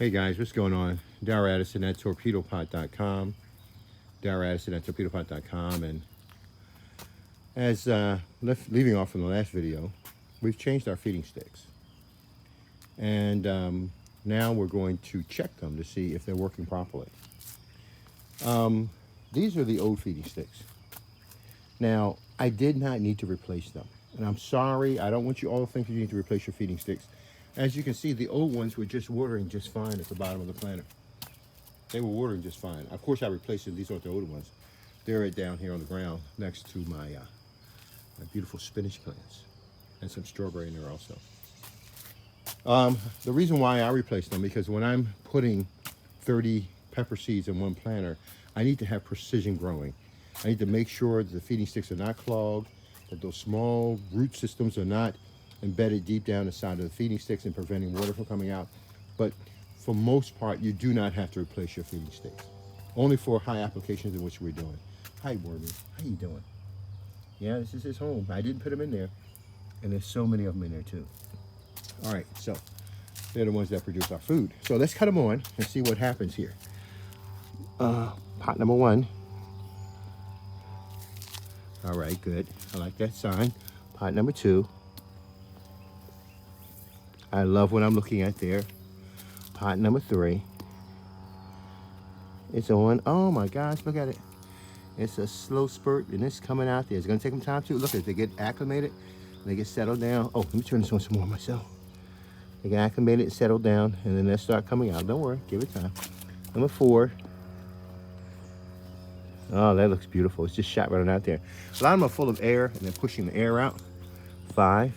Hey guys, what's going on? Darrell Addison at torpedopot.com. Darrell Addison at torpedopot.com. And as leaving off from the last video, we've changed our feeding sticks. And now we're going to check them to see if they're working properly. These are the old feeding sticks. Now, I did not need to replace them. And I'm sorry, I don't want you all to think that you need to replace your feeding sticks. As you can see, the old ones were just watering just fine at the bottom of the planter. They were watering just fine. Of course, I replaced them. These aren't the older ones. They're down here on the ground next to my beautiful spinach plants and some strawberry in there also. The reason why I replaced them, because when I'm putting 30 pepper seeds in one planter, I need to have precision growing. I need to make sure that the feeding sticks are not clogged, that those small root systems are not embedded deep down inside of the feeding sticks and preventing water from coming out. But for most part, you do not have to replace your feeding sticks. Only for high applications in which we're doing. Hi, Wormy. How you doing? Yeah, this is his home. I didn't put him in there. And there's so many of them in there, too. All right, so they're the ones that produce our food. So let's cut them on and see what happens here. Pot number 1. All right, good. I like that sign. Pot number 2. I love what I'm looking at there. Pot number 3. It's on. Oh my gosh, look at it. It's a slow spurt and it's coming out there. It's gonna take them time to look at it. They get acclimated, they get settled down. Oh, let me turn this on some more myself. They get acclimated, settled down, and then they'll start coming out. Don't worry, give it time. Number 4. Oh, that looks beautiful. It's just shot right out there. A lot of them are full of air and they're pushing the air out. 5.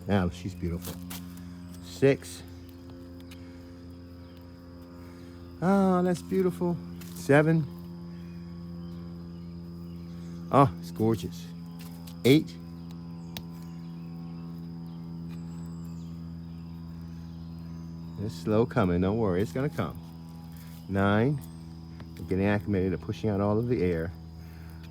Now she's beautiful. 6. Oh, that's beautiful. 7. Oh, it's gorgeous. 8. It's slow coming, don't worry, it's gonna come. 9. They're getting acclimated, they're pushing out all of the air.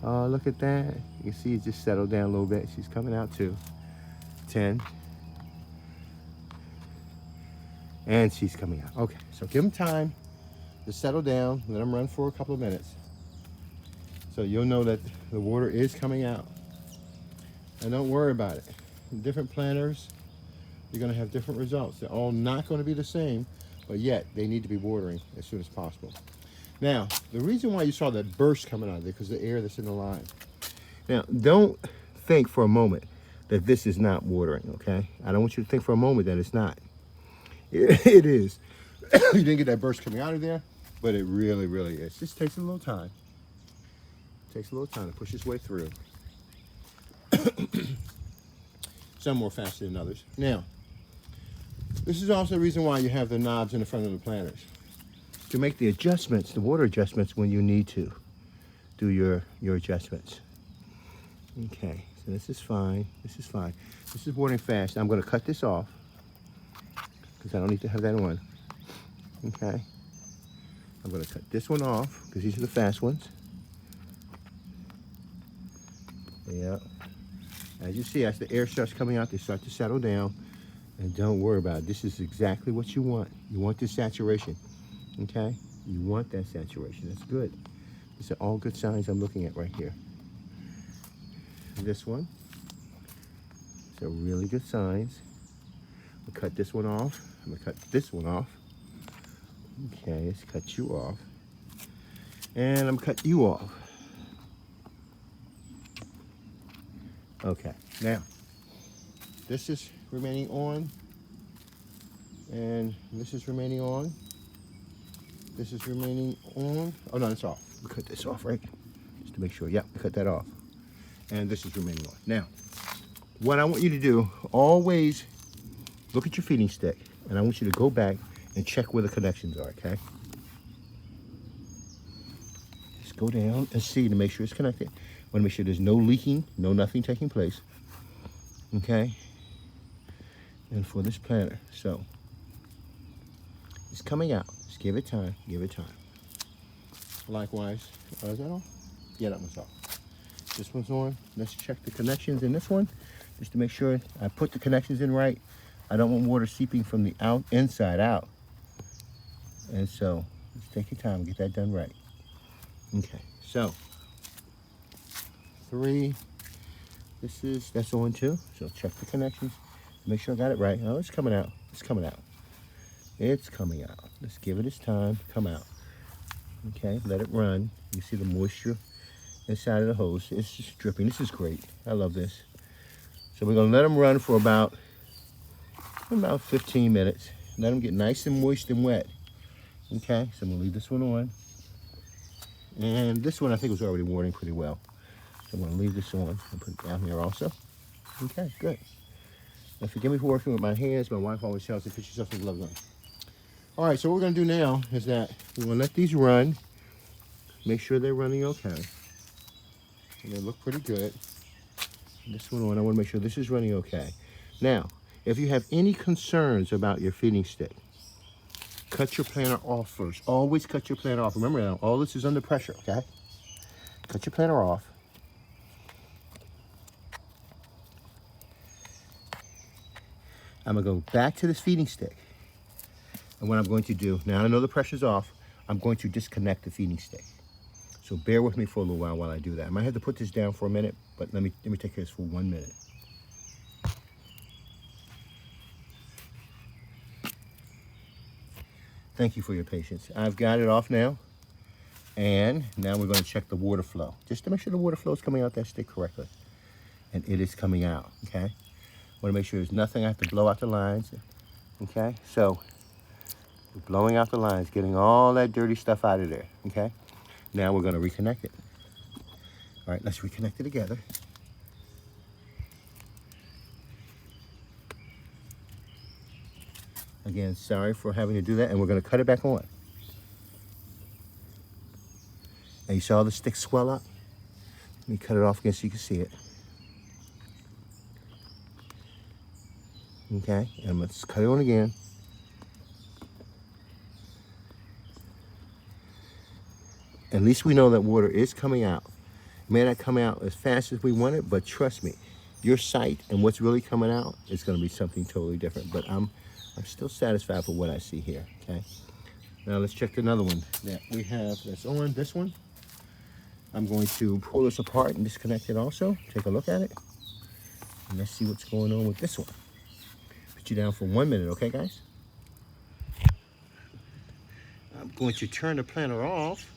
Oh, look at that. You can see it just settled down a little bit. She's coming out too. 10. And she's coming out. Okay, so give them time to settle down. Let them run for a couple of minutes. So you'll know that the water is coming out. And don't worry about it. In different planters, you're gonna have different results. They're all not gonna be the same, but yet they need to be watering as soon as possible. Now, the reason why you saw that burst coming out of there, because the air that's in the line. Now, don't think for a moment that this is not watering, okay? I don't want you to think for a moment that it's not. It is. You didn't get that burst coming out of there, but it really, really is. Just takes a little time. It takes a little time to push its way through. Some more faster than others. Now, this is also the reason why you have the knobs in the front of the planters. To make the adjustments, the water adjustments when you need to do your adjustments. Okay, so this is fine. This is fine. This is watering fast. I'm going to cut this off because I don't need to have that on. Okay. I'm going to cut this one off because these are the fast ones. Yeah. As you see, as the air starts coming out, they start to settle down. And don't worry about it. This is exactly what you want. You want this saturation. Okay? You want that saturation. That's good. These are all good signs I'm looking at right here. This one. These are really good signs. I'll cut this one off. I'm going to cut this one off. Okay, let's cut you off. And I'm going to cut you off. Okay, now, this is remaining on. And this is remaining on. This is remaining on. Oh, no, it's off. We cut this off, right? Just to make sure. Yeah, we cut that off. And this is remaining on. Now, what I want you to do, always look at your feeding stick. And I want you to go back and check where the connections are, okay? Just go down and see to make sure it's connected. I want to make sure there's no leaking, no nothing taking place. Okay? And for this planter, so it's coming out. Just give it time, give it time. Likewise, is that on? Yeah, that one's off. This one's on. Let's check the connections in this one, just to make sure I put the connections in right. I don't want water seeping from the inside out. And so, let's take your time and get that done right. Okay, so 3. That's on 2. So check the connections. Make sure I got it right. Oh, it's coming out. It's coming out. It's coming out. Let's give it its time to come out. Okay, let it run. You see the moisture inside of the hose. It's just dripping. This is great. I love this. So we're going to let them run for about 15 minutes. Let them get nice and moist and wet. Okay, so I'm going to leave this one on. And this one I think was already warming pretty well. So I'm going to leave this on and put it down here also. Okay, good. Now forgive me for working with my hands. My wife always tells me put yourself some gloves on. All right, so what we're going to do now is that we're going to let these run. Make sure they're running okay. And they look pretty good. This one on, I want to make sure this is running okay. Now, if you have any concerns about your feeding stick, cut your planter off first. Always cut your planter off. Remember now, all this is under pressure, okay? Cut your planter off. I'm going to go back to this feeding stick. And what I'm going to do, now I know the pressure's off, I'm going to disconnect the feeding stick. So bear with me for a little while I do that. I might have to put this down for a minute, but let me take care of this for 1 minute. Thank you for your patience. I've got it off now. And now we're going to check the water flow, just to make sure the water flow is coming out that stick correctly. And it is coming out, okay? I want to make sure there's nothing. I have to blow out the lines, okay? So we're blowing out the lines, getting all that dirty stuff out of there, okay? Now we're going to reconnect it. All right, let's reconnect it together. Again, sorry for having to do that, and we're going to cut it back on. And you saw the stick swell up? Let me cut it off again so you can see it. Okay, and let's cut it on again. At least we know that water is coming out. It may not come out as fast as we want it, but trust me, your sight and what's really coming out is going to be something totally different. But I'm still satisfied with what I see here, okay? Now let's check another one that we have that's on, this one. I'm going to pull this apart and disconnect it also. Take a look at it. And let's see what's going on with this one. Put you down for 1 minute, okay, guys? I'm going to turn the planter off.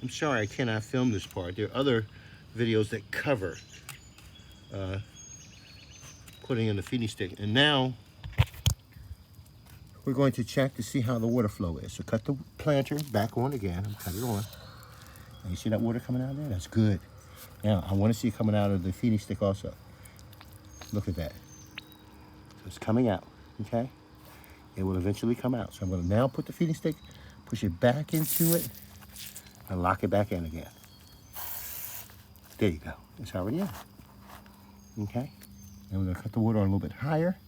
I'm sorry I cannot film this part. There are other videos that cover putting in the feeding stick. And now we're going to check to see how the water flow is. So cut the planter back on again. I'm cut it on. And you see that water coming out there? That's good. Now I want to see it coming out of the feeding stick also. Look at that. So it's coming out, okay? It will eventually come out. So I'm going to now put the feeding stick, push it back into it, and lock it back in again. There you go. It's already in. Okay? And we're going to cut the water on a little bit higher.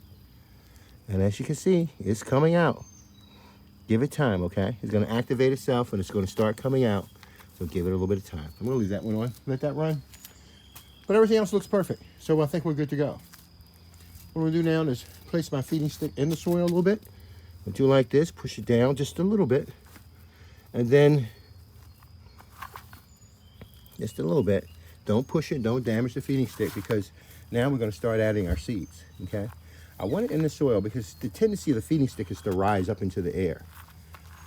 And as you can see, it's coming out. Give it time, okay? It's going to activate itself, and it's going to start coming out. So give it a little bit of time. I'm going to leave that one on. Let that run. But everything else looks perfect. So I think we're good to go. What we're going to do now is place my feeding stick in the soil a little bit. We'll do like this. Push it down just a little bit. And then just a little bit. Don't push it. Don't damage the feeding stick, because now we're going to start adding our seeds. Okay? I want it in the soil because the tendency of the feeding stick is to rise up into the air.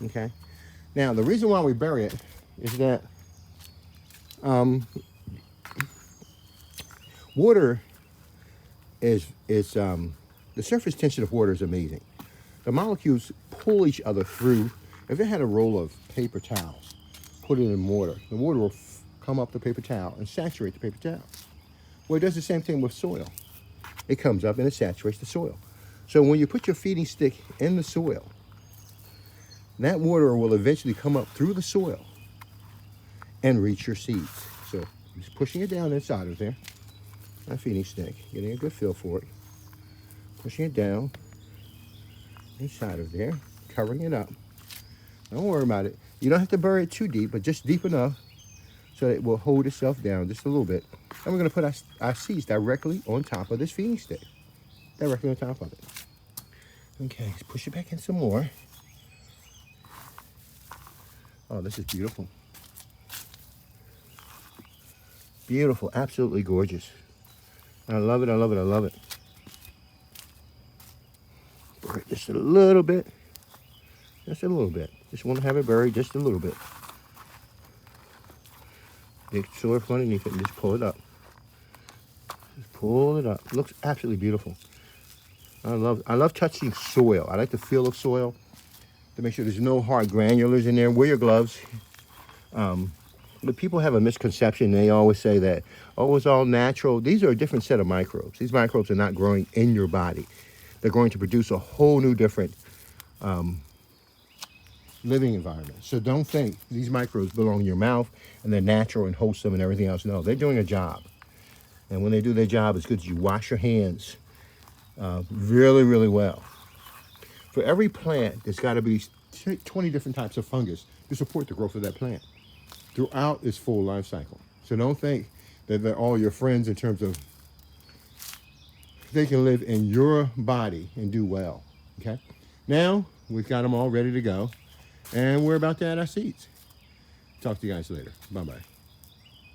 Okay? Now, the reason why we bury it is that water is the surface tension of water is amazing. The molecules pull each other through. If it had a roll of paper towels, put it in water, the water will come up the paper towel and saturate the paper towel. Well, it does the same thing with soil. It comes up and it saturates the soil. So when you put your feeding stick in the soil, that water will eventually come up through the soil and reach your seeds. So just pushing it down inside of there, my feeding stick, getting a good feel for it. Pushing it down inside of there, covering it up. Don't worry about it. You don't have to bury it too deep, but just deep enough so that it will hold itself down just a little bit. And we're going to put our seeds directly on top of this feeding stick. Directly on top of it. Okay, let's push it back in some more. Oh, this is beautiful. Beautiful, absolutely gorgeous. I love it, I love it, I love it. Bury it just a little bit. Just a little bit. Just want to have it buried just a little bit. Dig soil from underneath it and just pull it up. Just pull it up. Looks absolutely beautiful. I love touching soil. I like the feel of soil to make sure there's no hard granulars in there. Wear your gloves. But people have a misconception. They always say that, oh, it's all natural. These are a different set of microbes. These microbes are not growing in your body. They're going to produce a whole new different living environment. So don't think these microbes belong in your mouth and they're natural and wholesome and everything else. No, they're doing a job. And when they do their job, it's good that you wash your hands really, really well. For every plant, there's got to be 20 different types of fungus to support the growth of that plant throughout its full life cycle. So don't think that they're all your friends in terms of they can live in your body and do well. Okay? Now, we've got them all ready to go. And we're about to add our seeds. Talk to you guys later. Bye-bye.